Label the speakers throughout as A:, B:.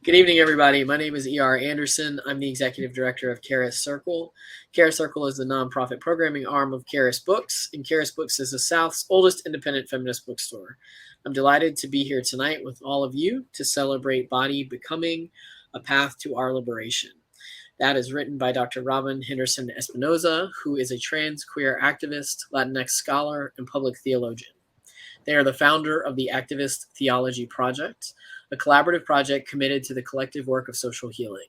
A: Good evening, everybody. My name is E.R. Anderson. I'm the executive director of Charis Circle. Charis Circle is the nonprofit programming arm of Charis Books, and Charis Books is the South's oldest independent feminist bookstore. I'm delighted to be here tonight with all of you to celebrate Body Becoming, A Path to Our Liberation. That is written by Dr. Robyn Henderson-Espinoza, who is a trans queer activist, Latinx scholar, and public theologian. They are the founder of the Activist Theology Project, a collaborative project committed to the collective work of social healing.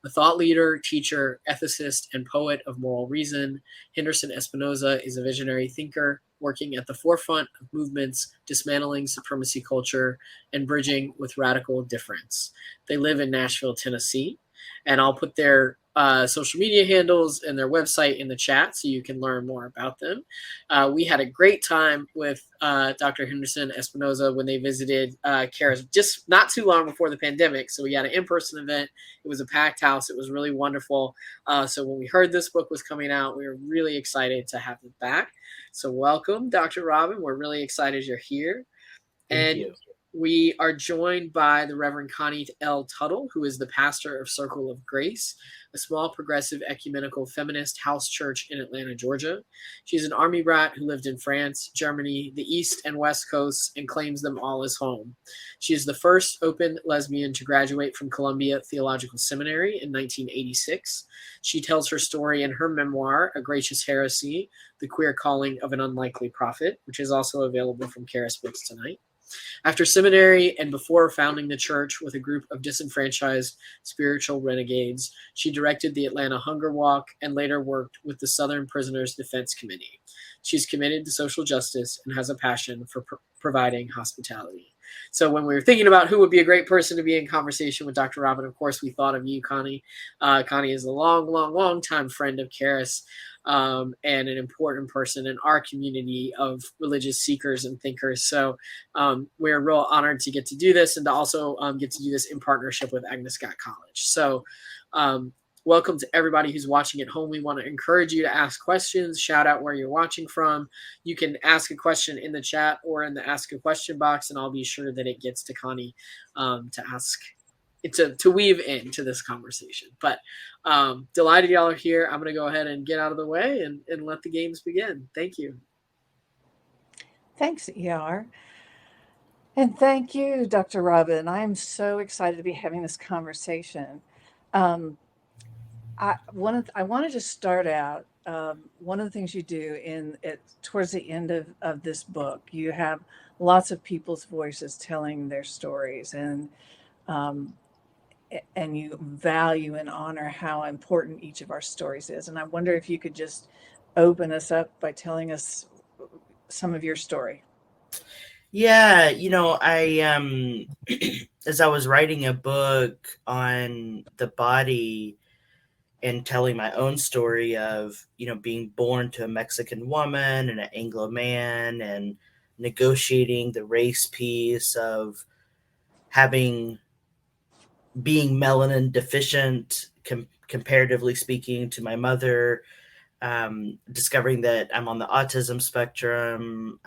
A: A thought leader, teacher, ethicist, and poet of moral reason, Henderson-Espinoza is a visionary thinker working at the forefront of movements dismantling supremacy culture and bridging with radical difference. They live in Nashville, Tennessee, and I'll put their social media handles and their website in the chat so you can learn more about them. We had a great time with Dr. Henderson-Espinoza when they visited Charis just not too long before the pandemic. So we had an in-person event. It was a packed house. It was really wonderful. So when we heard this book was coming out, we were really excited to have it back. So welcome, Dr. Robyn. We're really excited you're here.
B: Thank you.
A: We are joined by the Reverend Connie Tuttle, who is the pastor of Circle of Grace, a small progressive ecumenical feminist house church in Atlanta, Georgia. She's an army brat who lived in France, Germany, the East and West Coasts, and claims them all as home. She is the first open lesbian to graduate from Columbia Theological Seminary in 1986. She tells her story in her memoir, A Gracious Heresy, The Queer Calling of an Unlikely Prophet, which is also available from Charis Books tonight. After seminary and before founding the church with a group of disenfranchised spiritual renegades, she directed the Atlanta Hunger Walk and later worked with the Southern Prisoners Defense Committee. She's committed to social justice and has a passion for providing hospitality. So when we were thinking about who would be a great person to be in conversation with Dr. Robyn, of course, we thought of you, Connie. Connie is a long time friend of Charis. And an important person in our community of religious seekers and thinkers. So we're real honored to get to do this and to also get to do this in partnership with Agnes College. So welcome to everybody who's watching at home. We want to encourage you to ask questions, shout out where you're watching from. You can ask a question in the chat or in the ask a question box, and I'll be sure that it gets to Connie to ask to weave into this conversation. But delighted y'all are here. I'm going to go ahead and get out of the way and let the games begin. Thank you.
C: Thanks, ER. And thank you, Dr. Robyn. I'm so excited to be having this conversation. I wanted to start out, one of the things you do towards the end of this book, you have lots of people's voices telling their stories, and you value and honor how important each of our stories is. And I wonder if you could just open us up by telling us some of your story.
B: Yeah, I as I was writing a book on the body and telling my own story of, being born to a Mexican woman and an Anglo man and negotiating the race piece of being melanin deficient, comparatively speaking, to my mother, discovering that I'm on the autism spectrum,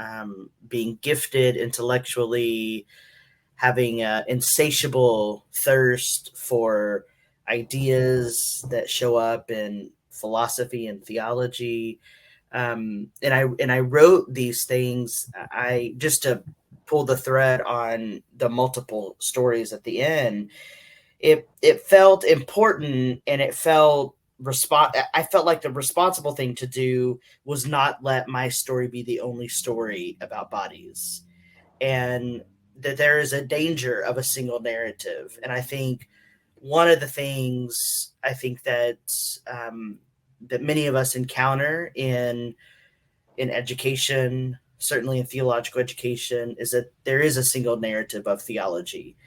B: being gifted intellectually, having an insatiable thirst for ideas that show up in philosophy and theology. And I wrote these things, just to pull the thread on the multiple stories at the end. It felt important, and I felt like the responsible thing to do was not let my story be the only story about bodies, and that there is a danger of a single narrative. And I think one of the things that many of us encounter in education, certainly in theological education, is that there is a single narrative of theology,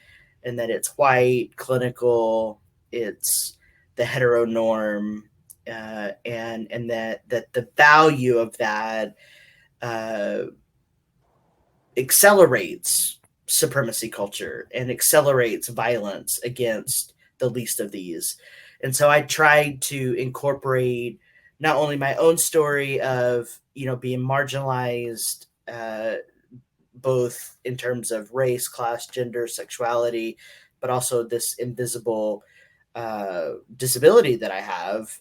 B: and that it's white, clinical, it's the heteronorm, and that the value of that accelerates supremacy culture and accelerates violence against the least of these. And so I tried to incorporate not only my own story of, being marginalized, both in terms of race, class, gender, sexuality, but also this invisible disability that I have.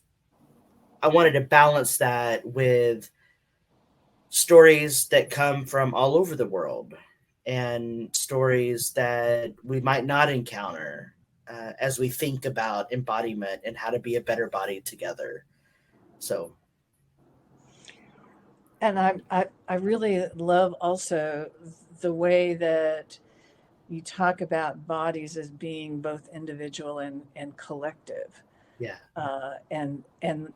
B: I wanted to balance that with stories that come from all over the world and stories that we might not encounter as we think about embodiment and how to be a better body together. So,
C: and I really love also the way that you talk about bodies as being both individual and collective.
B: yeah.
C: And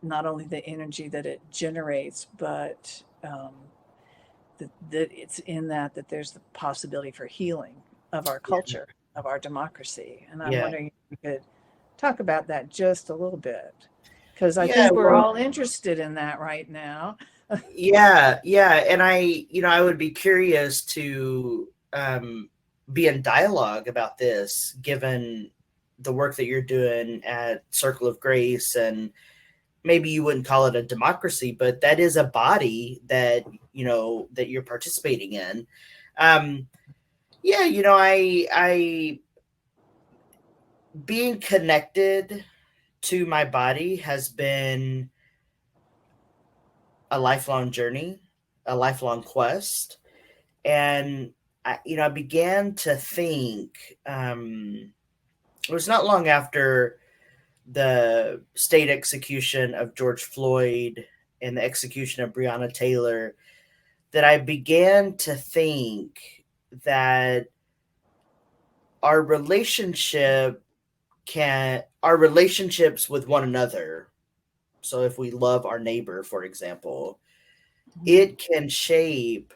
C: not only the energy that it generates, but that it's in that there's the possibility for healing of our culture, of our democracy. And I'm
B: Yeah.
C: wondering if we could talk about that just a little bit, because I
B: Yeah,
C: think we're
B: well,
C: all interested in that right now.
B: yeah. And I would be curious to be in dialogue about this, given the work that you're doing at Circle of Grace. And maybe you wouldn't call it a democracy, but that is a body that, that you're participating in. Yeah, I being connected to my body has been a lifelong journey, a lifelong quest. And I began to think, it was not long after the state execution of George Floyd and the execution of Breonna Taylor that I began to think that our relationships with one another. So if we love our neighbor, for example, it can shape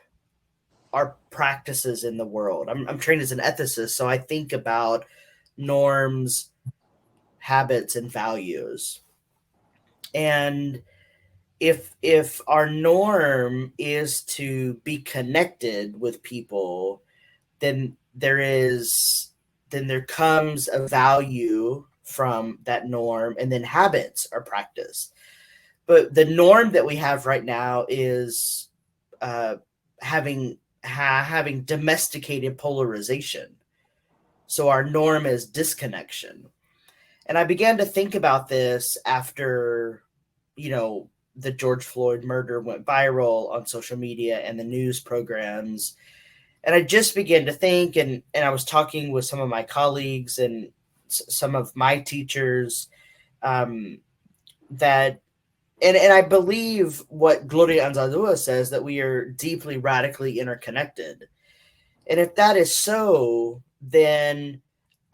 B: our practices in the world. I'm trained as an ethicist, so I think about norms, habits, and values. And if our norm is to be connected with people, then there comes a value from that norm, and then habits are practiced. But the norm that we have right now is having domesticated polarization. So our norm is disconnection. And I began to think about this after, the George Floyd murder went viral on social media and the news programs. And I just began to think, and I was talking with some of my colleagues and some of my teachers, that, and I believe what Gloria Anzaldúa says, that we are deeply, radically interconnected. And if that is so, then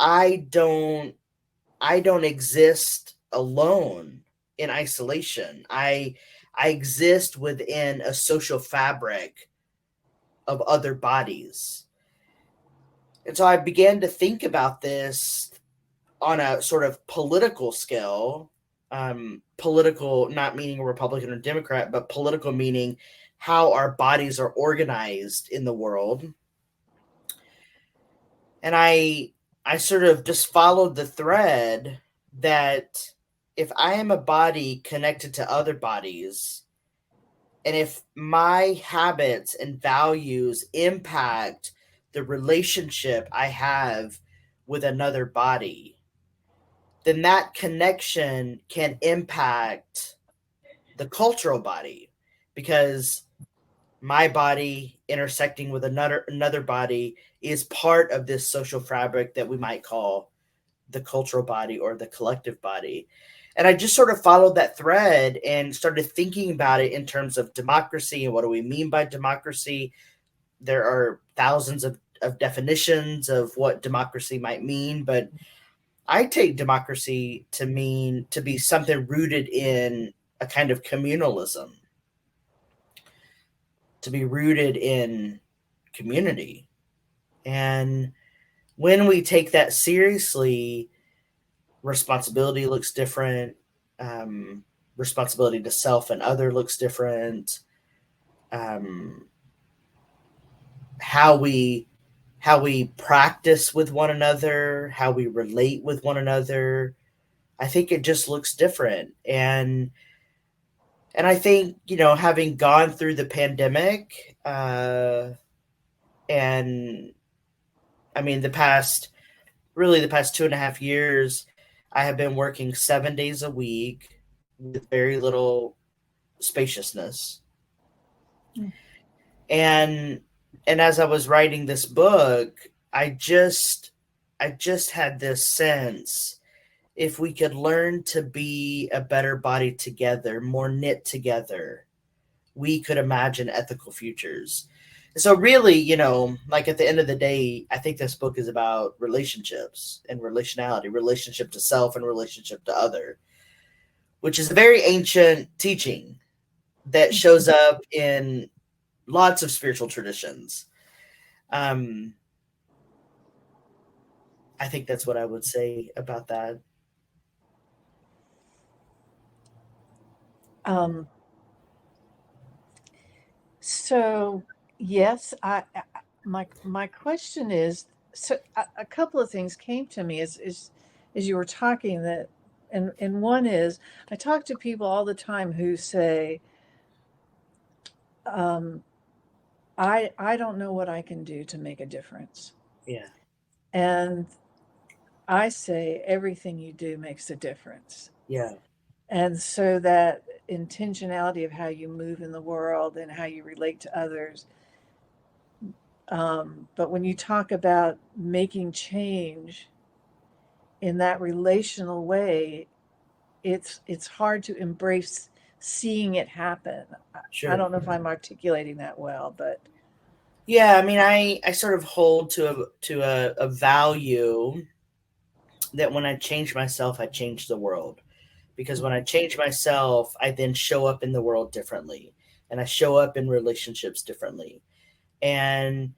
B: I don't exist alone in isolation. I exist within a social fabric of other bodies. And so I began to think about this on a sort of political scale, political, not meaning Republican or Democrat, but political meaning how our bodies are organized in the world. And I sort of just followed the thread that if I am a body connected to other bodies, and if my habits and values impact the relationship I have with another body, then that connection can impact the cultural body, because my body intersecting with another body is part of this social fabric that we might call the cultural body or the collective body. And I just sort of followed that thread and started thinking about it in terms of democracy and what do we mean by democracy. There are thousands of definitions of what democracy might mean, but I take democracy to mean to be something rooted in a kind of communalism, to be rooted in community. And when we take that seriously, responsibility looks different. Responsibility to self and other looks different. How we practice with one another, how we relate with one another, I think it just looks different. And I think, having gone through the pandemic, and I mean, the past really the past 2.5 years, I have been working 7 days a week with very little spaciousness.
C: Mm.
B: And as I was writing this book, I just had this sense, if we could learn to be a better body together, more knit together, we could imagine ethical futures. So really, you know, like at the end of the day, I think this book is about relationships and relationality, relationship to self and relationship to other, which is a very ancient teaching that shows up in lots of spiritual traditions. I think that's what I would say about that.
C: So yes, my question is, so a couple of things came to me as you were talking, that, and one is, I talk to people all the time who say, I don't know what I can do to make a difference.
B: Yeah.
C: And I say everything you do makes a difference.
B: Yeah.
C: And so that intentionality of how you move in the world and how you relate to others. But when you talk about making change in that relational way, it's hard to embrace seeing it happen.
B: Sure.
C: I don't know if I'm articulating that well, but
B: yeah, I mean, I sort of hold to a value that when I change myself, I change the world. Because when I change myself, I then show up in the world differently, and I show up in relationships differently. And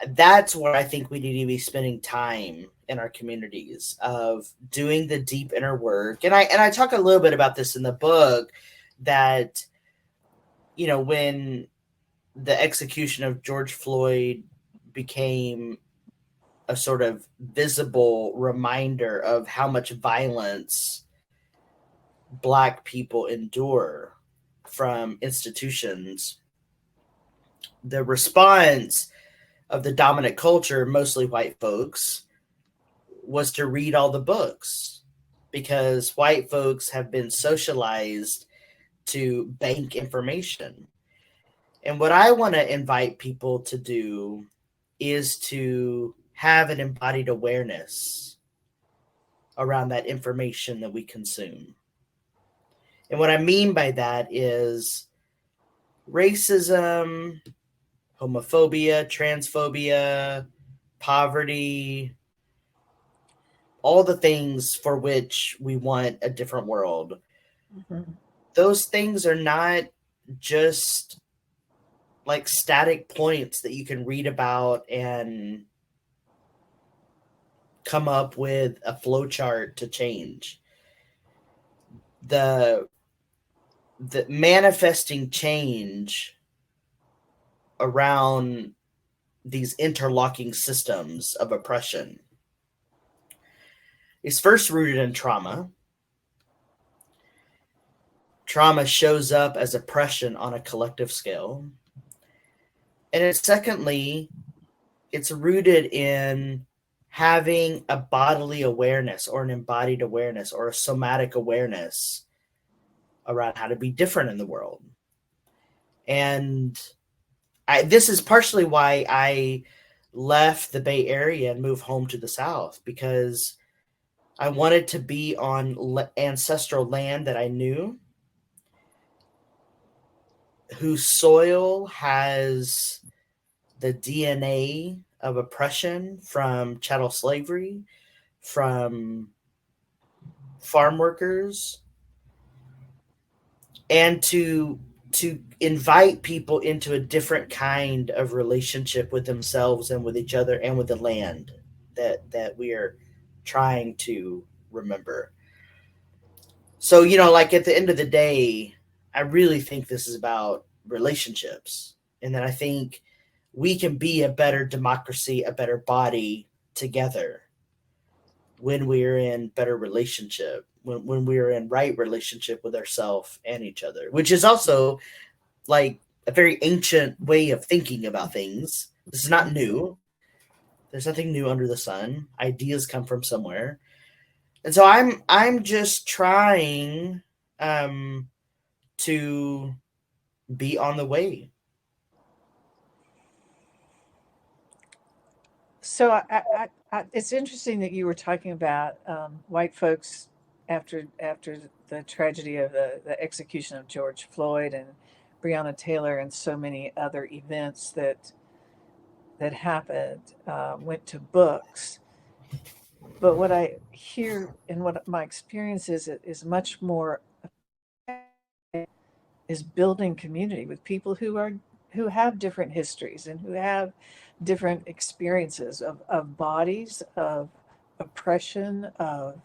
B: that's where I think we need to be spending time in our communities, of doing the deep inner work. And I talk a little bit about this in the book, that, you know, when the execution of George Floyd became a sort of visible reminder of how much violence Black people endure from institutions, the response of the dominant culture, mostly white folks, was to read all the books, because white folks have been socialized to bank information. And what I want to invite people to do is to have an embodied awareness around that information that we consume. And what I mean by that is racism, homophobia, transphobia, poverty, all the things for which we want a different world.
C: mm-hmm.
B: Those things are not just like static points that you can read about and come up with a flowchart to change. The manifesting change around these interlocking systems of oppression is first rooted in trauma. Trauma shows up as oppression on a collective scale. And secondly, it's rooted in having a bodily awareness, or an embodied awareness, or a somatic awareness around how to be different in the world. And this is partially why I left the Bay Area and moved home to the South, because I wanted to be on ancestral land that I knew, whose soil has the DNA of oppression from chattel slavery, from farm workers, and to invite people into a different kind of relationship with themselves and with each other and with the land that we are trying to remember. So, you know, like at the end of the day, I really think this is about relationships, and that I think we can be a better democracy, a better body together when we are in better relationship, when we are in right relationship with ourselves and each other, which is also like a very ancient way of thinking about things. This is not new. There's nothing new under the sun. Ideas come from somewhere. And so I'm just trying to be on the way.
C: So it's interesting that you were talking about white folks after the tragedy of the execution of George Floyd and Breonna Taylor and so many other events that happened went to books. But what I hear and what my experience is much more is building community with people who have different histories and who have different experiences of bodies, of oppression, of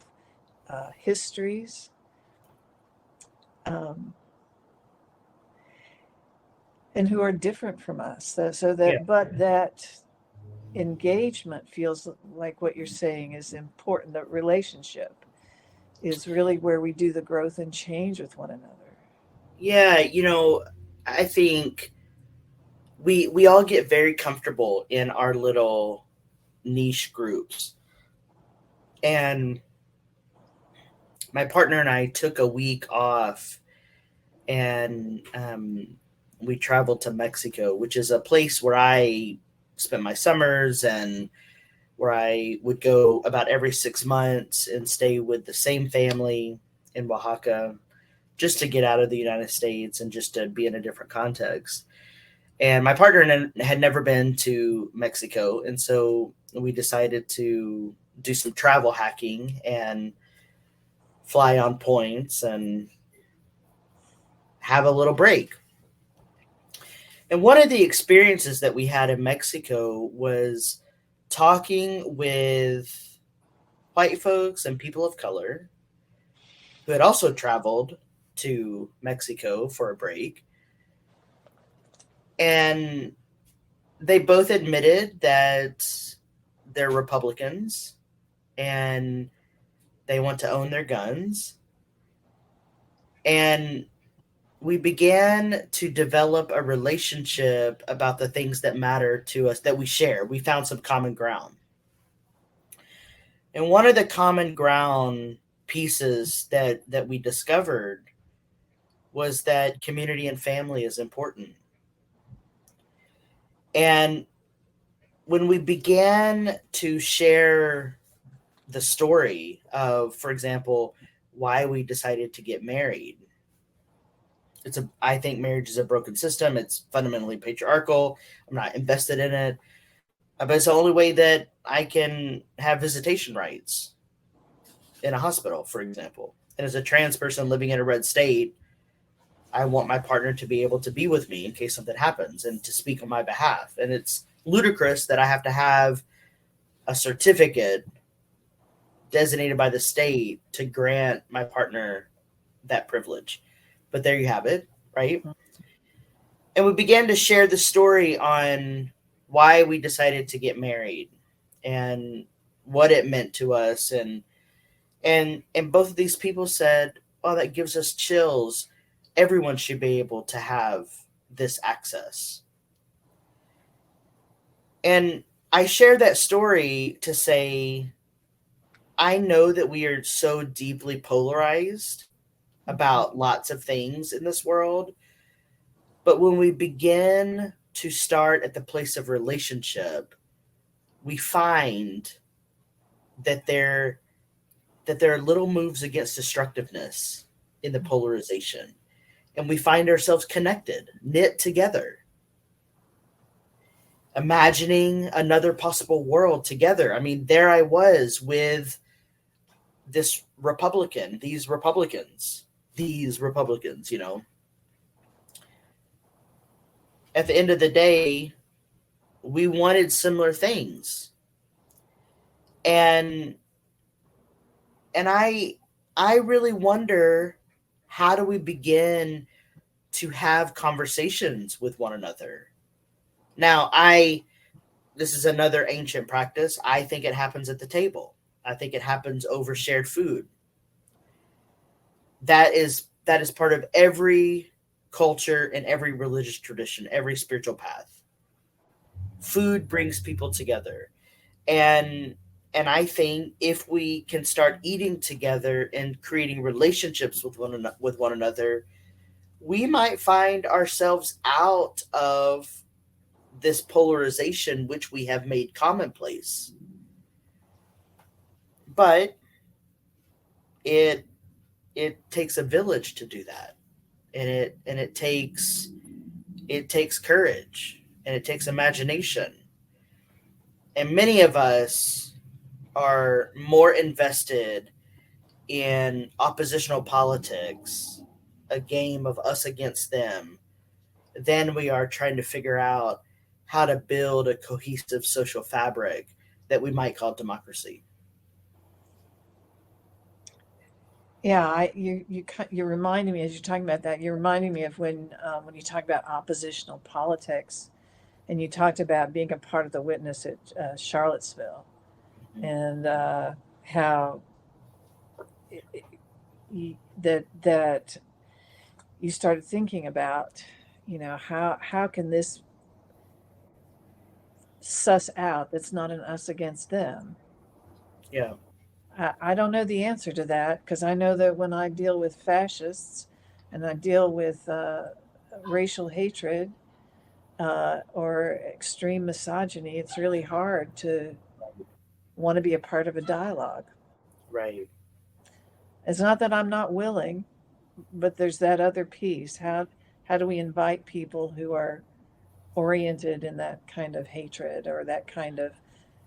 C: histories. And who are different from us. But that engagement feels like what you're saying is important. The relationship is really where we do the growth and change with one another.
B: Yeah, I think we all get very comfortable in our little niche groups. And my partner and I took a week off, and we traveled to Mexico, which is a place where I spent my summers and where I would go about every 6 months and stay with the same family in Oaxaca, just to get out of the United States and just to be in a different context. And my partner had never been to Mexico. And so we decided to do some travel hacking and fly on points and have a little break. And one of the experiences that we had in Mexico was talking with white folks and people of color who had also traveled to Mexico for a break. And they both admitted that they're Republicans and they want to own their guns. And we began to develop a relationship about the things that matter to us, that we share. We found some common ground. And one of the common ground pieces that we discovered was that community and family is important. And when we began to share the story of, for example, why we decided to get married, I think marriage is a broken system. It's fundamentally patriarchal. I'm not invested in it. But it's the only way that I can have visitation rights in a hospital, for example. And as a trans person living in a red state, I want my partner to be able to be with me in case something happens and to speak on my behalf. And it's ludicrous that I have to have a certificate designated by the state to grant my partner that privilege. But there you have it, right? And we began to share the story on why we decided to get married and what it meant to us. And both of these people said, oh, that gives us chills. Everyone should be able to have this access. And I share that story to say, I know that we are so deeply polarized about lots of things in this world. But when we begin to start at the place of relationship, we find that there are little moves against destructiveness in the polarization. And we find ourselves connected, knit together, imagining another possible world together. I mean, there I was with this Republican, these Republicans, you know. At the end of the day, we wanted similar things. And I really wonder, how do we begin to have conversations with one another? Now, this is another ancient practice. I think it happens at the table. I think it happens over shared food. That is part of every culture and every religious tradition, every spiritual path. Food brings people together. And I think if we can start eating together and creating relationships with one another, we might find ourselves out of this polarization which we have made commonplace. But it takes a village to do that. And it takes courage, and it takes imagination. And many of us are more invested in oppositional politics, a game of us against them, than we are trying to figure out how to build a cohesive social fabric that we might call democracy.
C: Yeah, you're reminding me, as you're talking about that, you're reminding me of when you talk about oppositional politics, and you talked about being a part of the witness at Charlottesville,
B: Mhm.
C: and how that you started thinking about, how can this suss out that's not an us against them.
B: Yeah.
C: I don't know the answer to that, because I know that when I deal with fascists and I deal with racial hatred or extreme misogyny, it's really hard to want to be a part of a dialogue.
B: Right.
C: It's not that I'm not willing, but there's that other piece. How do we invite people who are oriented in that kind of hatred or that kind of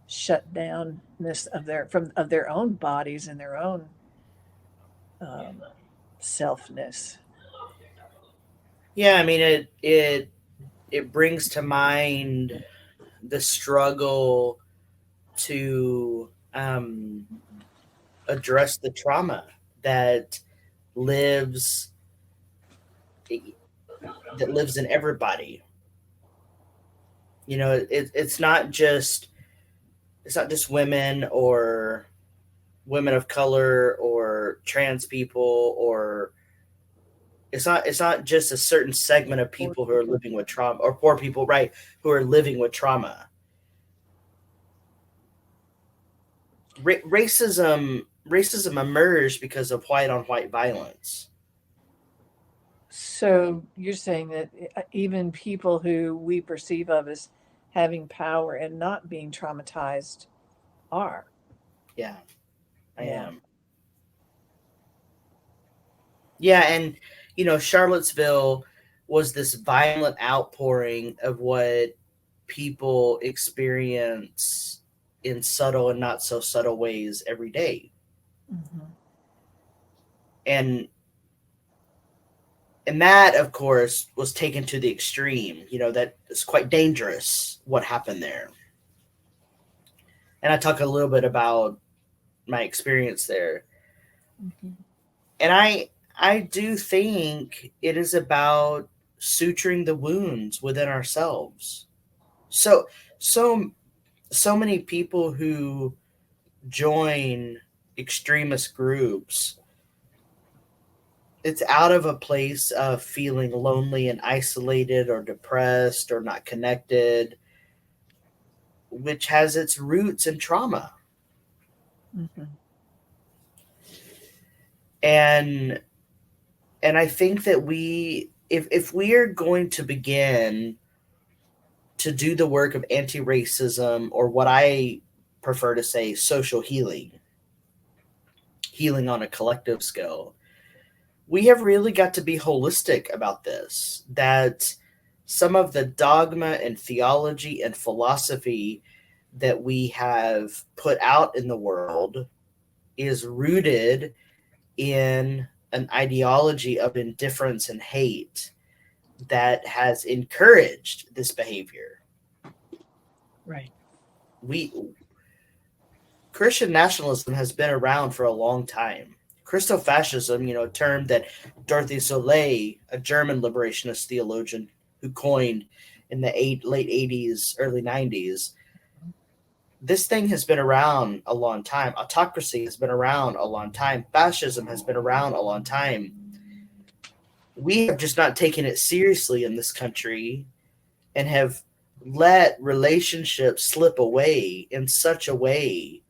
C: shut downness of their own bodies and their own selfness?
B: Yeah, I mean it brings to mind the struggle to address the trauma that lives in everybody. It's not just women or women of color or trans people, or it's not just a certain segment of people who are living with trauma, or poor people, right, who are living with trauma. Racism emerged because of white on white violence.
C: So you're saying that even people who we perceive of as having power and not being traumatized are.
B: Yeah, I
C: Yeah.
B: am. Yeah, and Charlottesville was this violent outpouring of what people experience in subtle and not so subtle ways every day.
C: Mm-hmm.
B: And that, of course, was taken to the extreme. That is quite dangerous, what happened there. And I talk a little bit about my experience there.
C: Mm-hmm.
B: And I do think it is about suturing the wounds within ourselves. So so so many people who join extremist groups, it's out of a place of feeling lonely and isolated or depressed or not connected, which has its roots in trauma.
C: Mm-hmm.
B: And I think that if we are going to begin to do the work of anti-racism, or what I prefer to say, social healing on a collective scale, we have really got to be holistic about this. That some of the dogma and theology and philosophy that we have put out in the world is rooted in an ideology of indifference and hate that has encouraged this behavior.
C: Right.
B: Christian nationalism has been around for a long time. Christofascism, a term that Dorothy Soleil, a German liberationist theologian who coined in the late 80s, early 90s, this thing has been around a long time. Autocracy has been around a long time. Fascism has been around a long time. We have just not taken it seriously in this country and have let relationships slip away in such a way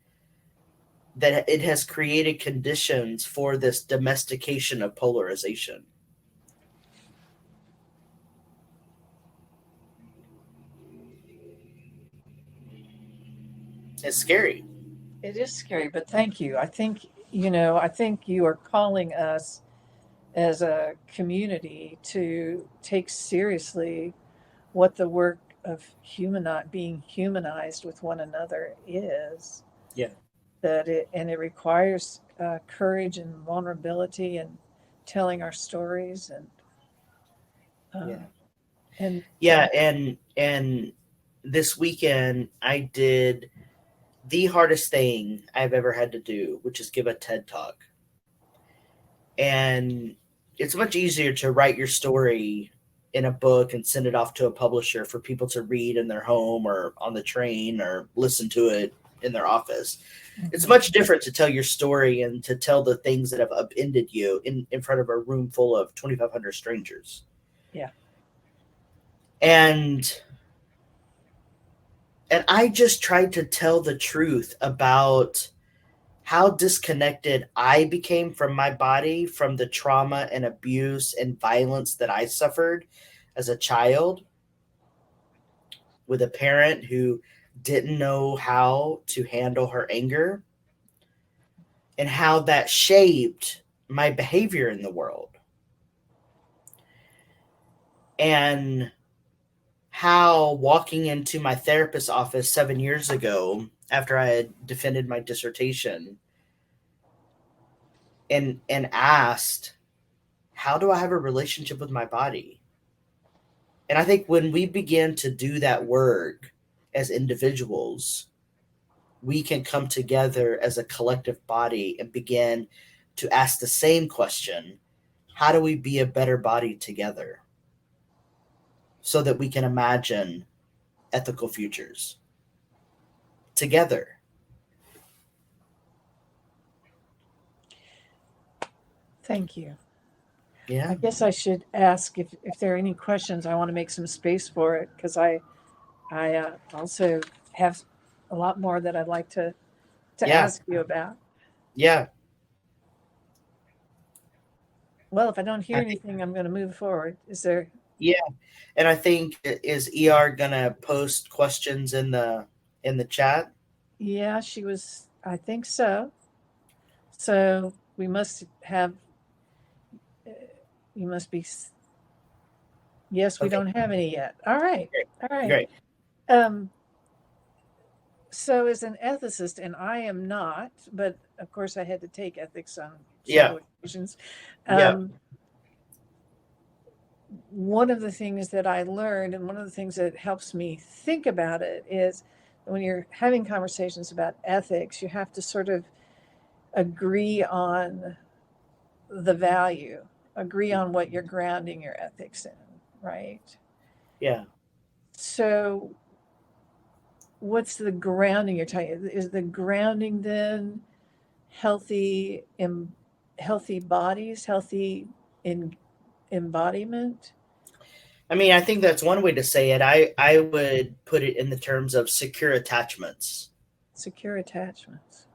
B: that it has created conditions for this domestication of polarization. It's scary.
C: It is scary, but thank you. I think you are calling us as a community to take seriously what the work of being humanized with one another is.
B: Yeah.
C: It requires courage and vulnerability and telling our stories and
B: this weekend I did the hardest thing I've ever had to do, which is give a TED Talk. And it's much easier to write your story in a book and send it off to a publisher for people to read in their home or on the train or listen to it in their office. Mm-hmm. It's much different to tell your story and to tell the things that have upended you in front of a room full of 2,500 strangers.
C: Yeah.
B: And I just tried to tell the truth about how disconnected I became from my body, from the trauma and abuse and violence that I suffered as a child with a parent who didn't know how to handle her anger, and how that shaped my behavior in the world. And how walking into my therapist's office 7 years ago, after I had defended my dissertation, and asked, how do I have a relationship with my body? And I think when we begin to do that work as individuals, we can come together as a collective body and begin to ask the same question: how do we be a better body together so that we can imagine ethical futures together?
C: Thank you.
B: Yeah.
C: I guess I should ask if there are any questions. I want to make some space for it because I also have a lot more that I'd like to ask you about.
B: Yeah.
C: Well, if I don't hear anything, I'm going to move forward. Is there?
B: Yeah. And I think, is ER going to post questions in the chat?
C: Yeah, she was. I think so. So we must have. You must be. Yes, we don't have any yet. All right.
B: Great.
C: All right.
B: Great.
C: So as an ethicist, and I am not, but of course I had to take ethics on
B: Yeah.
C: occasions.
B: Yeah.
C: One of the things that I learned, and one of the things that helps me think about it, is when you're having conversations about ethics, you have to sort of agree on the value, agree on what you're grounding your ethics in, right?
B: Yeah.
C: So what's the grounding you're talking? Is the grounding then healthy bodies, healthy embodiment?
B: I mean, I think that's one way to say it. I would put it in the terms of secure attachments.
C: Secure attachments.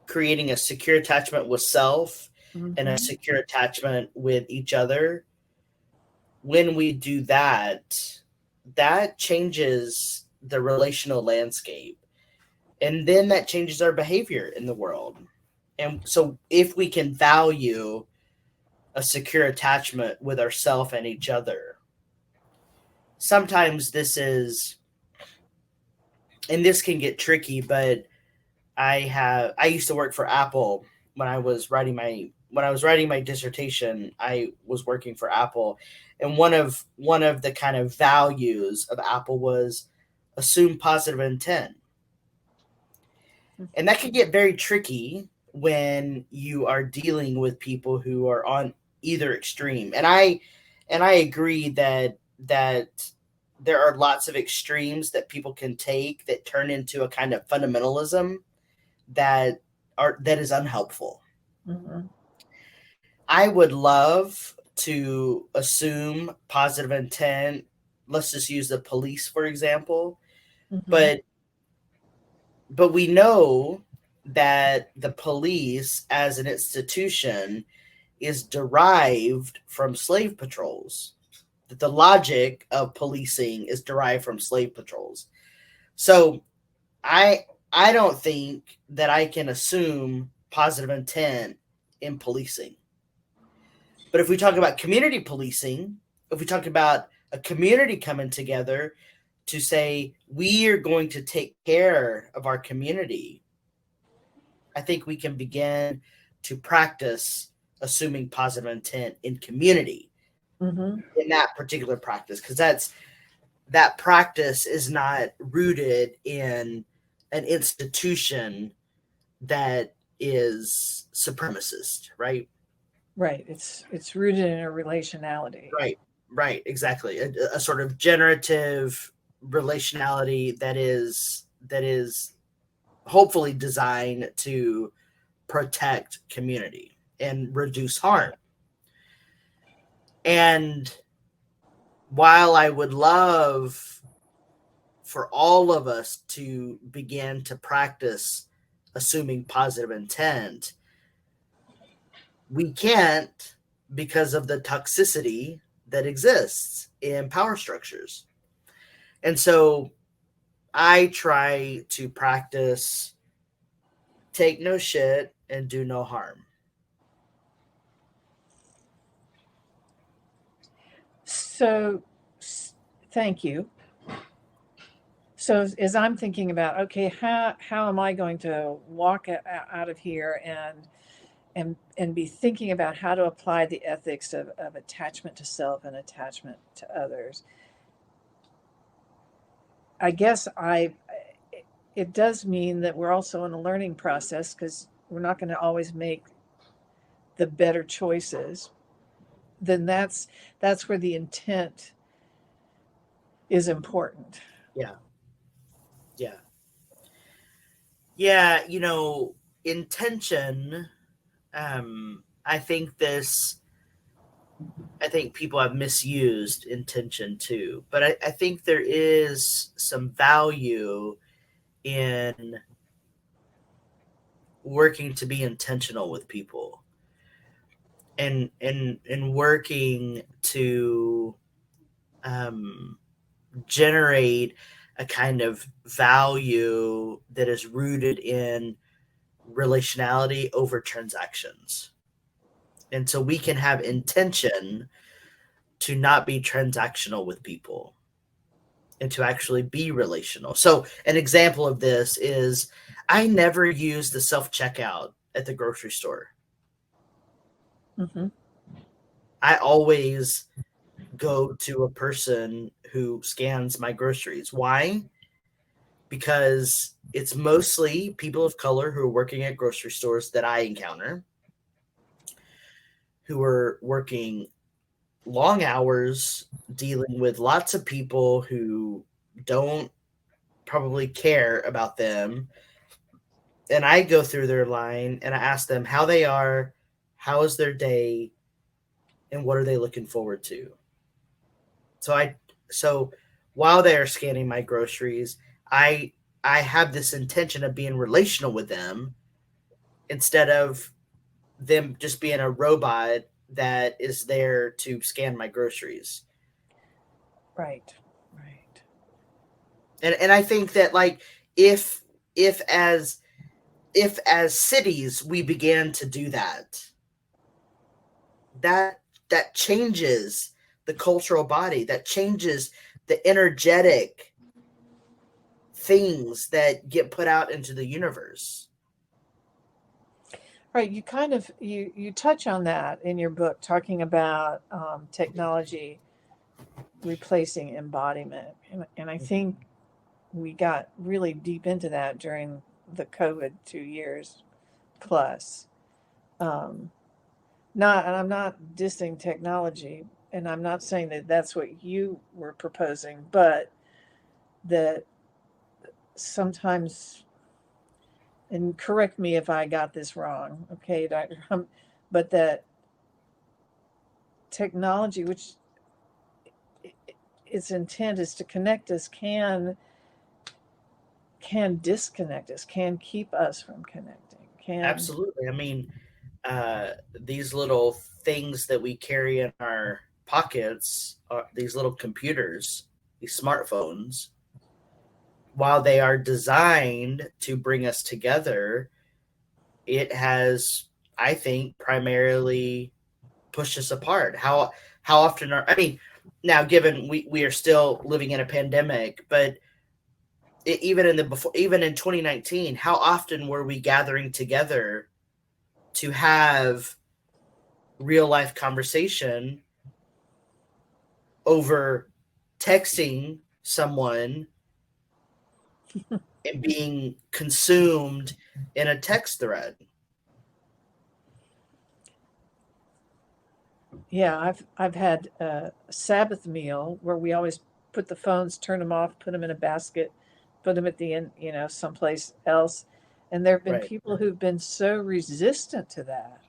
B: Creating a secure attachment with self, mm-hmm. and a secure attachment with each other. When we do that, that changes the relational landscape. And then that changes our behavior in the world. And so if we can value a secure attachment with ourselves and each other, sometimes this is, and this can get tricky, but I used to work for Apple when I was writing my dissertation. I was working for Apple, and one of the kind of values of Apple was assume positive intent. And that can get very tricky when you are dealing with people who are on either extreme. And I agree that there are lots of extremes that people can take that turn into a kind of fundamentalism that is unhelpful. Mm-hmm. I would love to assume positive intent let's just use the police, for example.
C: Mhm.
B: But we know that the police as an institution is derived from slave patrols. That the logic of policing is derived from slave patrols. So I I don't think that I can assume positive intent in policing. But if we talk about community policing, if we talk about a community coming together to say we are going to take care of our community, I think we can begin to practice assuming positive intent in community
C: Mhm.
B: in that particular practice, because that practice is not rooted in an institution that is supremacist, right?
C: Right. It's rooted in a relationality.
B: Right, exactly. A sort of generative relationality that is hopefully designed to protect community and reduce harm. And while I would love for all of us to begin to practice assuming positive intent, we can't because of the toxicity that exists in power structures. And so I try to practice take no shit and do no harm.
C: So, thank you. So as I'm thinking about, okay, how am I going to walk out of here and be thinking about how to apply the ethics of attachment to self and attachment to others? I guess it does mean that we're also in a learning process, because we're not going to always make the better choices. Then that's where the intent is important.
B: Yeah. Yeah. Yeah, intention, I think people have misused intention too. But I think there is some value in working to be intentional with people and working to generate a kind of value that is rooted in relationality over transactions. And so we can have intention to not be transactional with people and to actually be relational. So an example of this is I never use the self-checkout at the grocery store.
C: Mm-hmm.
B: I always go to a person who scans my groceries. Why? Because it's mostly people of color who are working at grocery stores that I encounter, who are working long hours, dealing with lots of people who don't probably care about them. And I go through their line and I ask them how they are, how is their day, and what are they looking forward to. So while they are scanning my groceries, I I have this intention of being relational with them instead of them just being a robot that is there to scan my groceries.
C: Right. Right.
B: And I think that, like, if if as if as cities we began to do that, that changes the cultural body, that changes the energetic things that get put out into the universe.
C: Right. You kind of you touch on that in your book, talking about technology replacing embodiment, and I think we got really deep into that during the COVID 2 years plus. Um, Not, and I'm not dissing technology, and I'm not saying that that's what you were proposing, but that sometimes, and correct me if I got this wrong, okay, Dr. But that technology, which its intent is to connect us can disconnect us, can keep us from connecting, can.
B: Absolutely. I mean, these little things that we carry in our pockets, these little computers, these smartphones, while they are designed to bring us together, it has, I think, primarily pushed us apart. How often I mean, now given we are still living in a pandemic, but even in 2019, how often were we gathering together to have real life conversation over texting someone and being consumed in a text thread?
C: Yeah, I've had a Sabbath meal where we always put the phones, turn them off, put them in a basket, put them at the end, someplace else. And there have been
B: Right.
C: people who've been so resistant to that.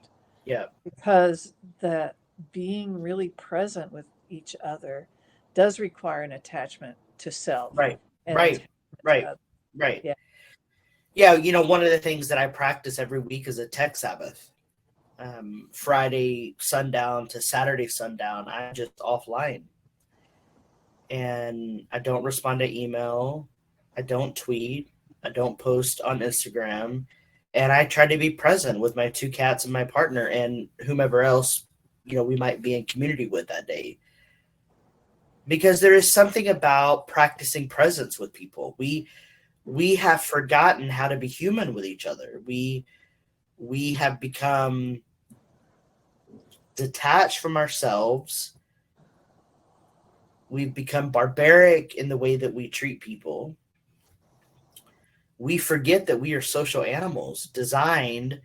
B: Yeah.
C: Because that being really present with each other does require an attachment to self.
B: Right.
C: And
B: Right. Right.
C: others.
B: Right.
C: Yeah.
B: Yeah. One of the things that I practice every week is a tech Sabbath. Friday sundown to Saturday sundown, I'm just offline. And I don't respond to email. I don't tweet. I don't post on Instagram. And I try to be present with my 2 cats and my partner and whomever else, we might be in community with that day. Because there is something about practicing presence with people. We have forgotten how to be human with each other. We have become detached from ourselves. We've become barbaric in the way that we treat people. We forget that we are social animals designed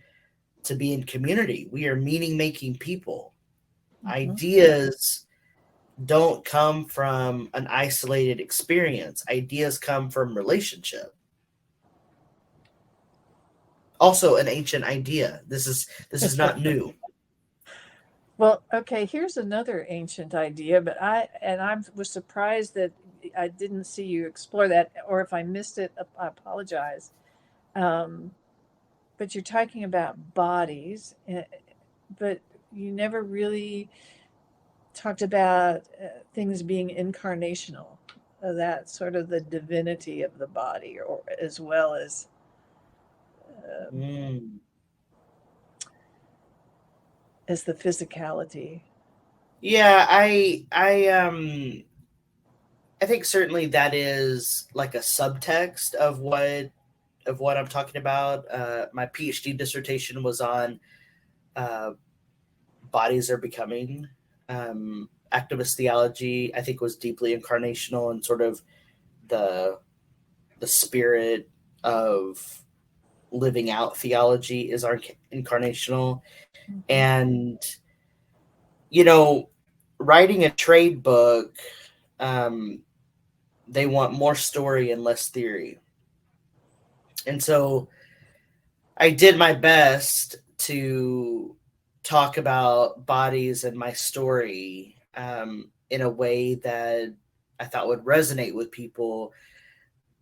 B: to be in community. We are meaning-making people. Mm-hmm. Ideas don't come from an isolated experience. Ideas come from relationship. Also an ancient idea. This is not new.
C: Well, okay, here's another ancient idea, but I was surprised that I didn't see you explore that, or if I missed it, I apologize. But you're talking about bodies, but you never really talked about things being incarnational, that sort of the divinity of the body, or as well as as the physicality.
B: Yeah, I think certainly that is like a subtext of what I'm talking about. My PhD dissertation was on bodies are becoming. Activist theology, I think, was deeply incarnational, and sort of the spirit of living out theology is incarnational. Mm-hmm. And writing a trade book, they want more story and less theory. And so I did my best to talk about bodies and my story in a way that I thought would resonate with people.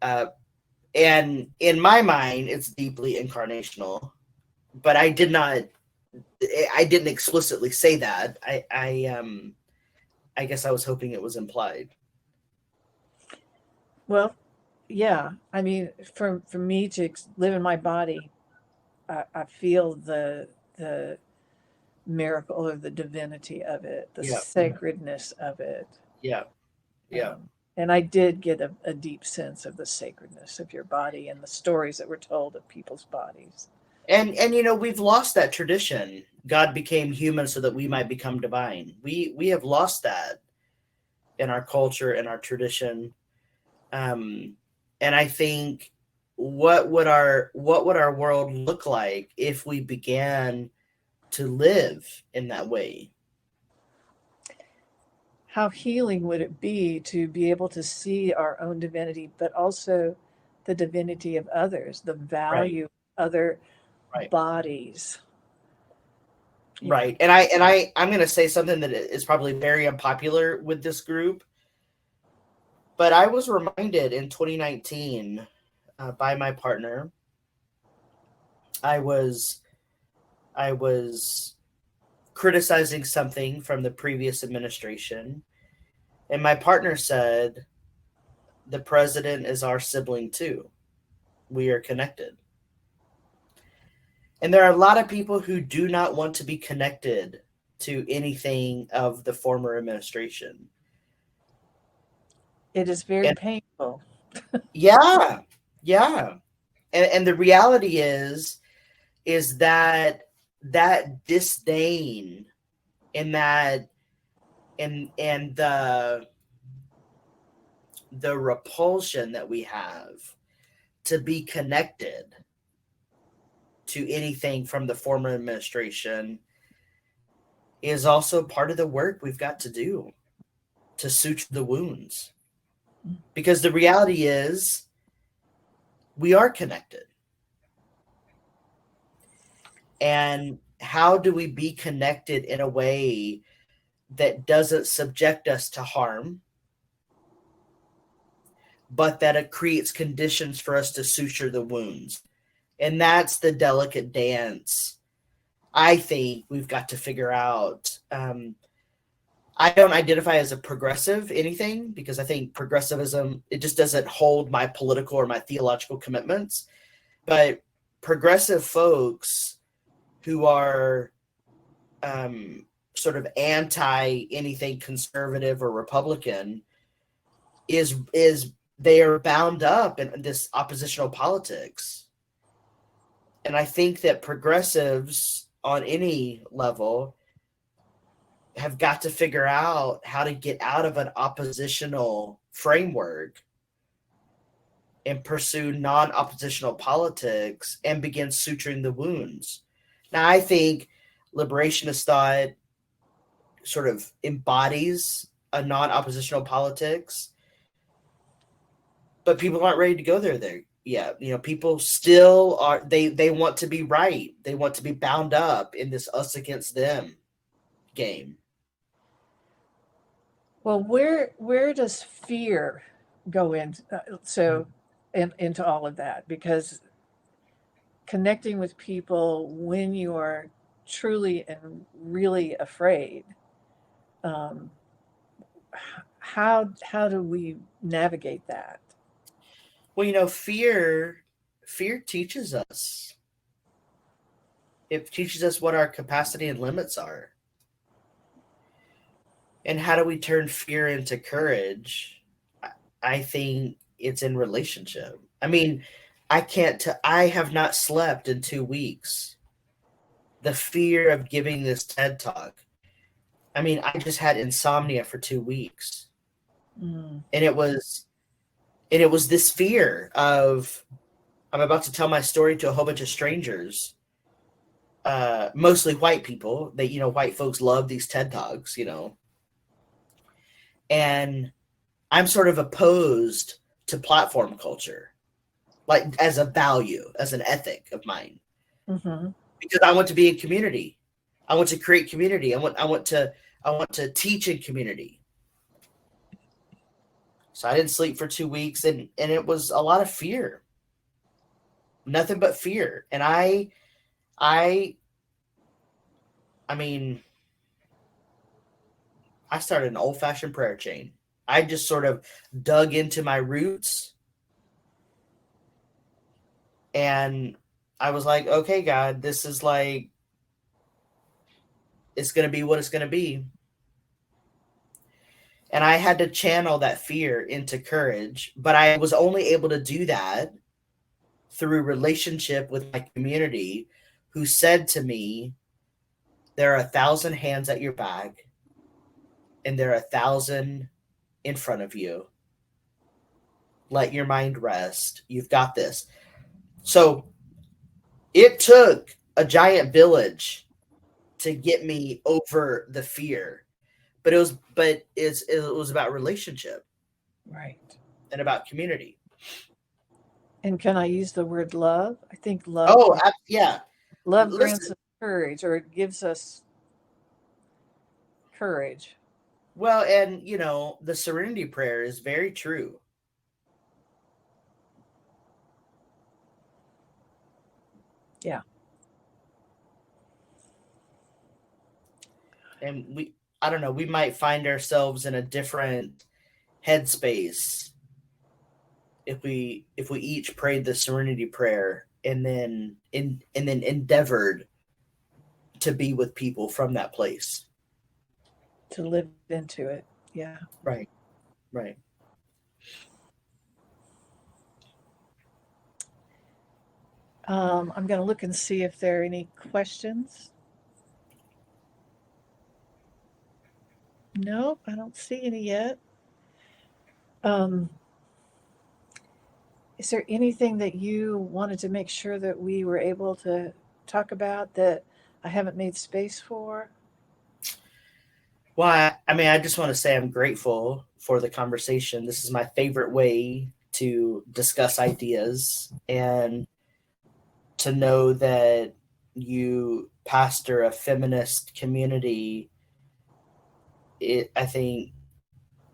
B: And in my mind, it's deeply incarnational, but I didn't explicitly say that. I guess I was hoping it was implied.
C: Well, yeah. I mean, for me to live in my body, I feel the miracle or the divinity of it, the sacredness of it.
B: Yeah.
C: And I did get a deep sense of the sacredness of your body and the stories that were told of people's bodies.
B: And we've lost that tradition. God became human so that we might become divine. We have lost that in our culture and our tradition. And I think what would our world look like if we began to live in that way?
C: How healing would it be to be able to see our own divinity, but also the divinity of others, the value of other bodies.
B: Right. And I'm going to say something that is probably very unpopular with this group. But I was reminded in 2019 by my partner. I was criticizing something from the previous administration, and my partner said, "The president is our sibling too. We are connected." And there are a lot of people who do not want to be connected to anything of the former administration.
C: It is very
B: And
C: painful.
B: yeah, yeah. And the reality is that disdain and that and the repulsion that we have to be connected to anything from the former administration is also part of the work we've got to do to suture the wounds. Because the reality is we are connected. And how do we be connected in a way that doesn't subject us to harm, but that it creates conditions for us to suture the wounds? And that's the delicate dance I think we've got to figure out. I don't identify as a progressive anything, because I think progressivism, it just doesn't hold my political or my theological commitments. But progressive folks who are sort of anti anything conservative or Republican is they are bound up in this oppositional politics. And I think that progressives on any level have got to figure out how to get out of an oppositional framework and pursue non-oppositional politics and begin suturing the wounds. Now, I think liberationist thought sort of embodies a non-oppositional politics, but people aren't ready to go there yet. You know, people still are, they want to be right. They want to be bound up in this us against them game.
C: Well, where does fear go in? Into all of that, because connecting with people when you are truly and really afraid, how do we navigate that?
B: Well, you know, fear teaches us. It teaches us what our capacity and limits are. And how do we turn fear into courage? I think it's in relationship. I mean, I have not slept in 2 weeks. The fear of giving this TED talk. I mean, I just had insomnia for 2 weeks. And it was this fear of, I'm about to tell my story to a whole bunch of strangers, mostly white people. They, you know, white folks love these TED talks, you know. And I'm sort of opposed to platform culture, like as a value, as an ethic of mine, because I want to be in community. I want to create community. I want to teach in community. So I didn't sleep for 2 weeks, and it was a lot of fear, nothing but fear. And I mean, I started an old-fashioned prayer chain. I just sort of dug into my roots, and I was like, okay, God, this is like, it's going to be what it's going to be. And I had to channel that fear into courage, but I was only able to do that through relationship with my community, who said to me, there are 1,000 hands at your back, and there are 1,000 in front of you. Let your mind rest. You've got this. So it took a giant village to get me over the fear, but it was about relationship,
C: Right?
B: and about community.
C: And can I use the word love? I think love.
B: Oh, yeah.
C: Love
B: Listen,
C: grants us courage, or it gives us courage.
B: Well, and the serenity prayer is very true.
C: Yeah.
B: And I don't know, we might find ourselves in a different headspace if we each prayed the serenity prayer and then endeavored to be with people from that place.
C: To live into it. Yeah.
B: Right. Right.
C: I'm going to look and see if there are any questions. Nope, I don't see any yet. Is there anything that you wanted to make sure that we were able to talk about that I haven't made space for?
B: Well, I just want to say I'm grateful for the conversation. This is my favorite way to discuss ideas, and to know that you pastor a feminist community, I think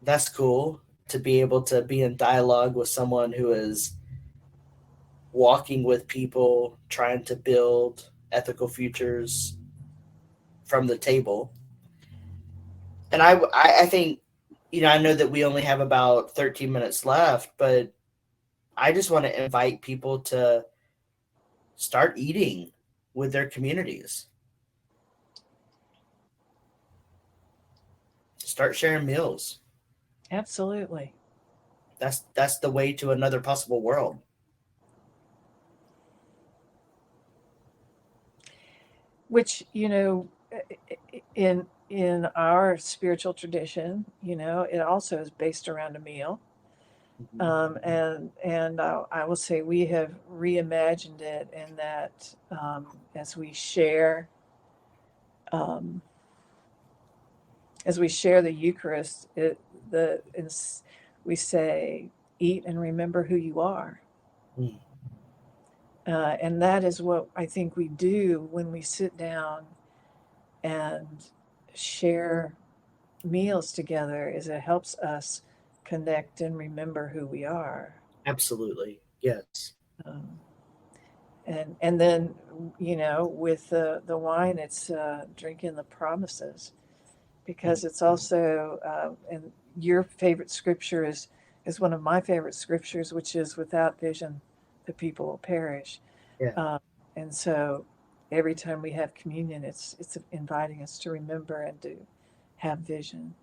B: that's cool to be able to be in dialogue with someone who is walking with people, trying to build ethical futures from the table. And I think, I know that we only have about 13 minutes left, but I just want to invite people to start eating with their communities. Start sharing meals.
C: Absolutely.
B: That's the way to another possible world.
C: Which, in our spiritual tradition, it also is based around a meal. And I will say we have reimagined it in that as we share the Eucharist, we say, "Eat and remember who you are."
B: Mm.
C: And that is what I think we do when we sit down and share meals together. Is it helps us connect and remember who we are.
B: Absolutely. Yes.
C: Um, and then with the wine, it's drinking the promises, because it's also and your favorite scripture is one of my favorite scriptures, which is, "Without vision the people will perish."
B: Yeah.
C: And so every time we have communion, it's inviting us to remember and to have vision.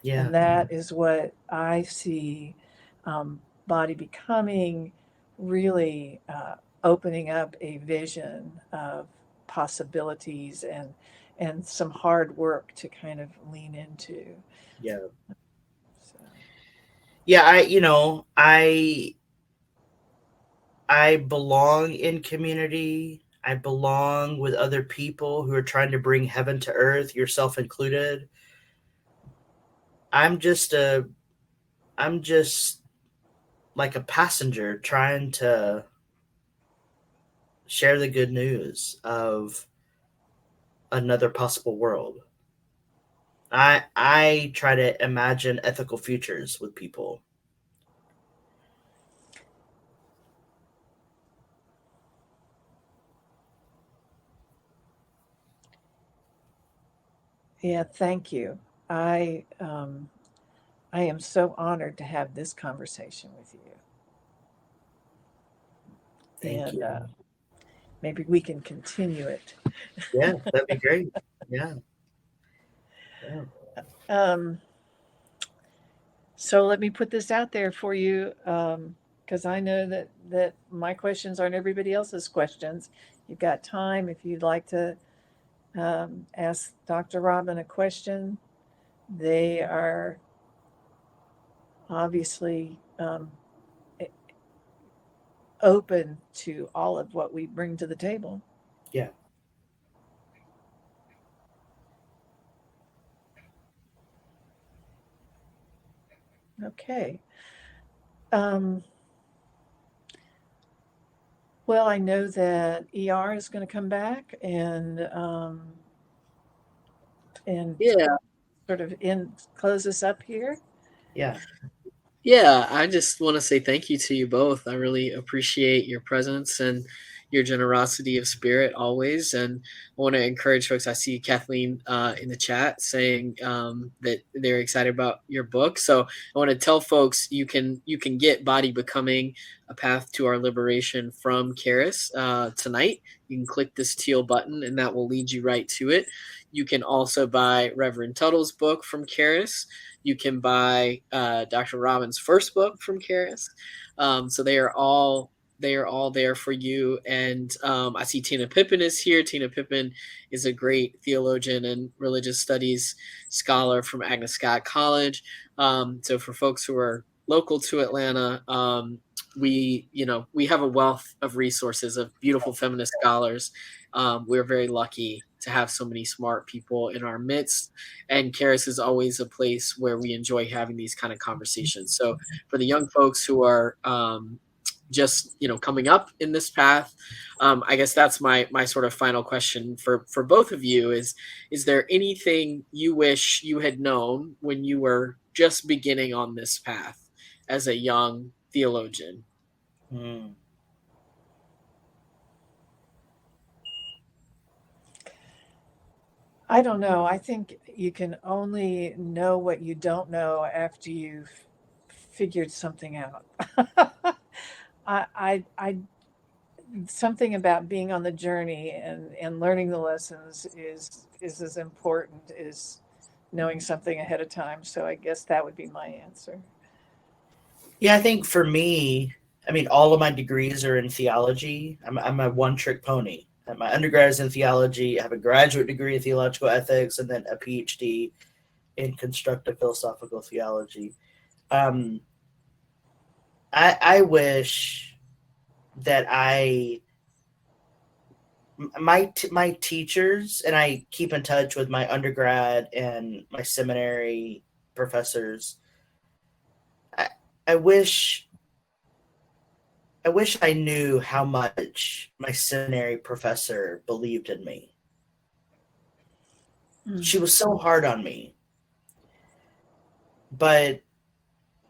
B: Yeah.
C: And that is what I see, body becoming, really opening up a vision of possibilities and some hard work to kind of lean into.
B: Yeah.
C: So,
B: Yeah. I belong in community. I belong with other people who are trying to bring heaven to earth, yourself included. I'm just like a passenger trying to share the good news of another possible world. I try to imagine ethical futures with people.
C: yeah, thank you. I am so honored to have this conversation with you.
B: Thank
C: And
B: you.
C: maybe we can continue it.
B: Yeah, that'd be great. Yeah. Yeah.
C: So let me put this out there for you, because I know that my questions aren't everybody else's questions. You've got time if you'd like to ask Dr. Robyn a question. They are obviously open to all of what we bring to the table.
B: Yeah.
C: Okay. Um, well, I know that ER is going to come back, and
A: Yeah.
C: sort of close us up here?
B: Yeah.
A: Yeah, I just want to say thank you to you both. I really appreciate your presence and your generosity of spirit always. And I want to encourage folks. I see Kathleen in the chat saying that they're excited about your book. So I want to tell folks you can get Body Becoming: A Path to Our Liberation from Charis tonight. You can click this teal button, and that will lead you right to it. You can also buy Reverend Tuttle's book from Charis. You can buy Dr. Robyn's first book from Charis. So they are all there for you. And I see Tina Pippin is here. Tina Pippin is a great theologian and religious studies scholar from Agnes Scott College. So for folks who are local to Atlanta, we have a wealth of resources of beautiful feminist scholars. We're very lucky to have so many smart people in our midst, and Charis is always a place where we enjoy having these kind of conversations. So for the young folks who are just coming up in this path, I guess that's my sort of final question for both of you is there anything you wish you had known when you were just beginning on this path as a young theologian?
B: Mm.
C: I don't know. I think you can only know what you don't know after you've figured something out. I something about being on the journey and learning the lessons is as important as knowing something ahead of time. So I guess that would be my answer.
B: Yeah, I think for me, I mean, all of my degrees are in theology. I'm a one-trick pony. My undergrad is in theology. I have a graduate degree in theological ethics, and then a PhD in constructive philosophical theology. I wish that my teachers, and I keep in touch with my undergrad and my seminary professors. I wish I knew how much my seminary professor believed in me. She was so hard on me, but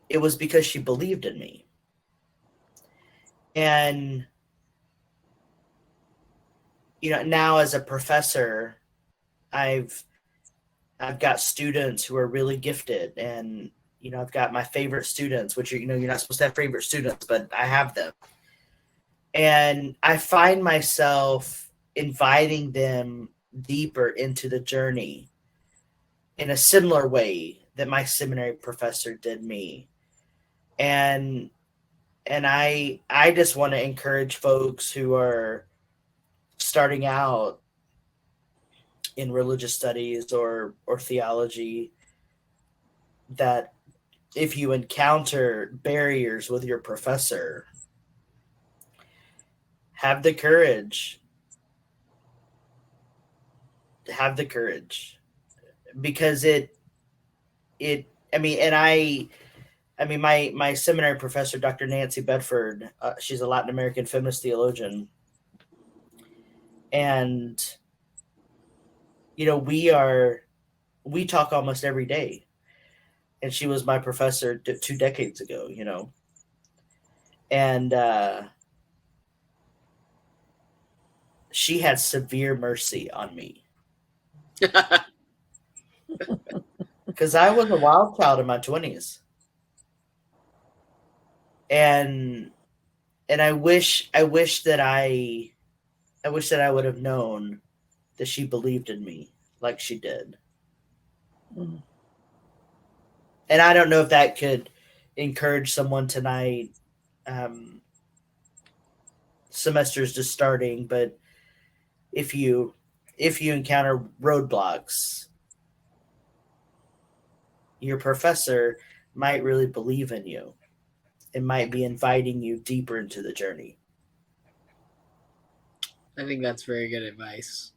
B: it was because she believed in me. And now as a professor, I've got students who are really gifted, and I've got my favorite students, which you're not supposed to have favorite students, but I have them. And I find myself inviting them deeper into the journey in a similar way that my seminary professor did me. And I just want to encourage folks who are starting out in religious studies or theology that if you encounter barriers with your professor, have the courage. Have the courage, because my seminary professor, Dr. Nancy Bedford, she's a Latin American feminist theologian, and we talk almost every day, and she was my professor 2 decades ago, and she had severe mercy on me because I was a wild child in my 20s, and I wish that I would have known that she believed in me like she did.
C: Mm.
B: And I don't know if that could encourage someone tonight. Semester's just starting, but if you encounter roadblocks, your professor might really believe in you. It might be inviting you deeper into the journey.
A: I think that's very good advice.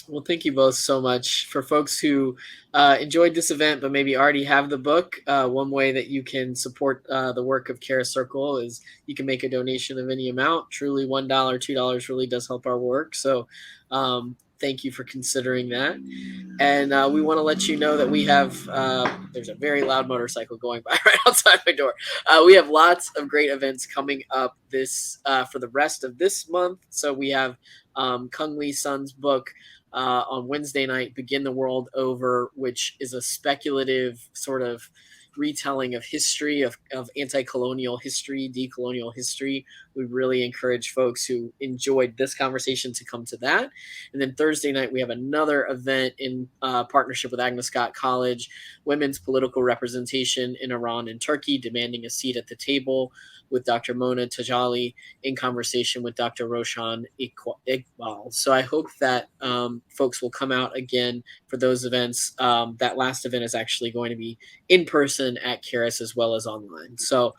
A: Well, thank you both so much. For folks who enjoyed this event but maybe already have the book, one way that you can support the work of Charis Circle is you can make a donation of any amount. Truly $1, $2 really does help our work. So thank you for considering that. And we want to let you know that we have, there's a very loud motorcycle going by right outside my door. We have lots of great events coming up this for the rest of this month. So we have Kung Lee Sun's book on Wednesday night, Begin the World Over, which is a speculative sort of retelling of history, of anti-colonial history, decolonial history. We really encourage folks who enjoyed this conversation to come to that. And then Thursday night, we have another event in partnership with Agnes College, Women's Political Representation in Iran and Turkey, Demanding a Seat at the Table, with Dr. Mona Tajali in conversation with Dr. Roshan Iqbal. So I hope that folks will come out again for those events. That last event is actually going to be in person at Charis as well as online. So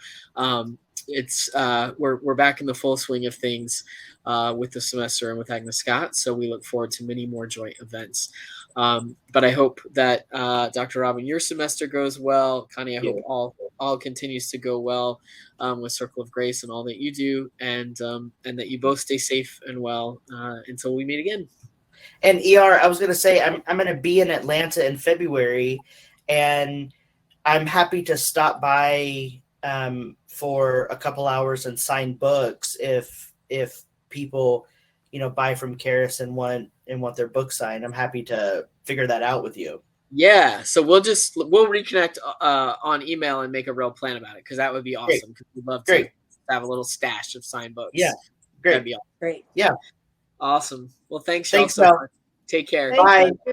A: it's we're back in the full swing of things with the semester and with Agnes Scott. So we look forward to many more joint events. But I hope that Dr. Robyn, your semester goes well. Connie, I hope all continues to go well with Circle of Grace and all that you do, and that you both stay safe and well until we meet again.
B: And ER, I was going to say, I'm going to be in Atlanta in February, and I'm happy to stop by for a couple hours and sign books if people, buy from Charis and want their book signed. I'm happy to figure that out with you.
A: Yeah, so we'll reconnect on email and make a real plan about it, because that would be awesome. Because we'd love to have a little stash of signed books.
B: Yeah, great.
A: That'd be awesome.
C: Great.
B: Yeah,
A: awesome. Well, thanks y'all so much. Take care.
C: Thank
B: Bye.
C: you.